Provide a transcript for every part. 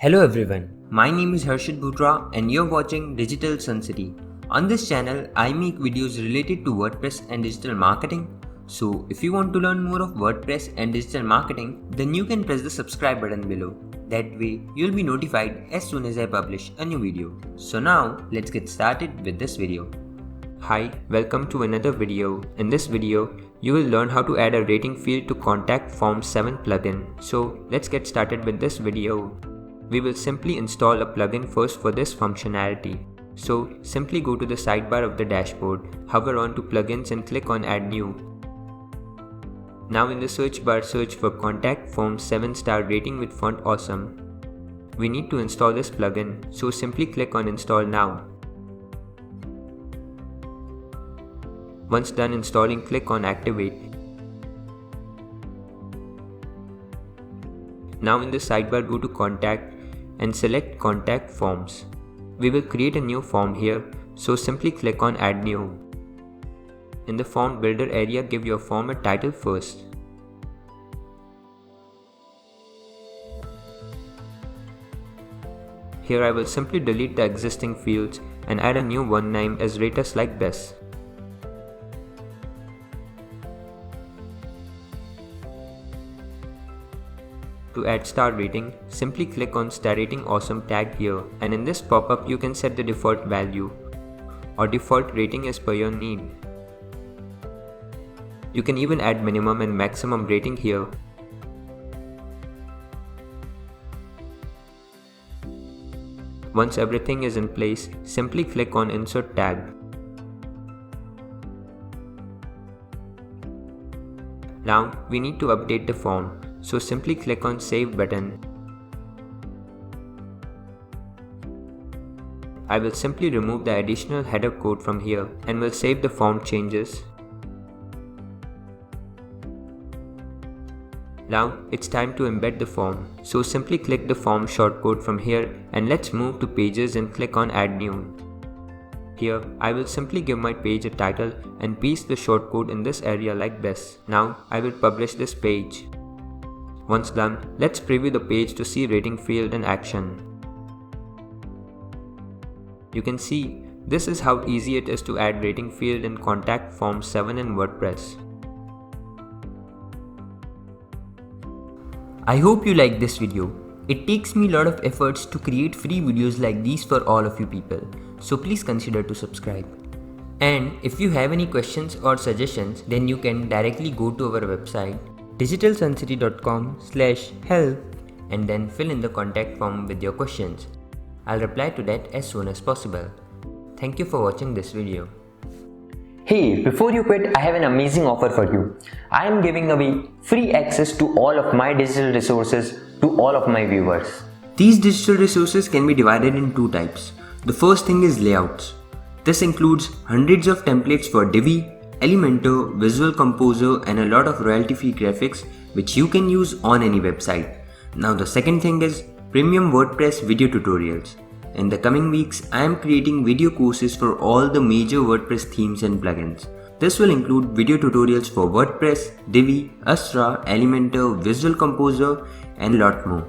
Hello everyone, my name is Harshit Bhutra and you're watching Digital Sun City. On this channel, I make videos related to WordPress and digital marketing. So if you want to learn more of WordPress and digital marketing, then you can press the subscribe button below. That way, you'll be notified as soon as I publish a new video. So now, let's get started with this video. Hi, welcome to another video. In this video, you will learn how to add a rating field to Contact Form 7 plugin. So let's get started with this video. We will simply install a plugin first for this functionality. So simply go to the sidebar of the dashboard, hover on to plugins and click on add new. Now in the search bar, search for Contact Form 7-star rating with font awesome. We need to install this plugin, so simply click on install now. Once done installing, click on activate. Now in the sidebar, go to contact and select contact forms. We will create a new form here, so simply click on add new. In the form builder area, give your form a title first. Here I will simply delete the existing fields and add a new one named as Rate Us Like This. To add star rating, simply click on star rating awesome tag here, and in this pop-up you can set the default value or default rating as per your need. You can even add minimum and maximum rating here. Once everything is in place, simply click on insert tag. Now we need to update the form. So simply click on save button. I will simply remove the additional header code from here and will save the form changes. Now it's time to embed the form. So simply click the form shortcode from here and let's move to pages and click on add new. Here I will simply give my page a title and paste the shortcode in this area like this. Now I will publish this page. Once done, let's preview the page to see rating field in action. You can see this is how easy it is to add rating field in Contact Form 7 in WordPress. I hope you like this video. It takes me a lot of efforts to create free videos like these for all of you people. So please consider to subscribe. And if you have any questions or suggestions, then you can directly go to our website digitalsuncity.com/help and then fill in the contact form with your questions. I'll reply to that as soon as possible. Thank you for watching this video. Hey, before you quit, I have an amazing offer for you. I am giving away free access to all of my digital resources to all of my viewers. These digital resources can be divided in two types. The first thing is layouts. This includes hundreds of templates for Divi, Elementor, Visual Composer and a lot of royalty-free graphics which you can use on any website. Now the second thing is premium WordPress video tutorials. In the coming weeks, I am creating video courses for all the major WordPress themes and plugins. This will include video tutorials for WordPress, Divi, Astra, Elementor, Visual Composer and a lot more.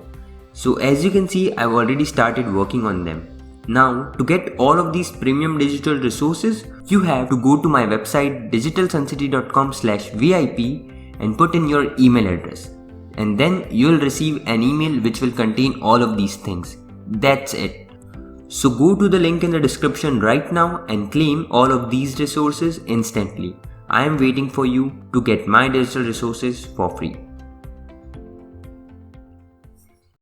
So as you can see, I've already started working on them. Now, to get all of these premium digital resources, you have to go to my website digitalsuncity.com/VIP and put in your email address. And then you'll receive an email which will contain all of these things. That's it. So go to the link in the description right now and claim all of these resources instantly. I am waiting for you to get my digital resources for free.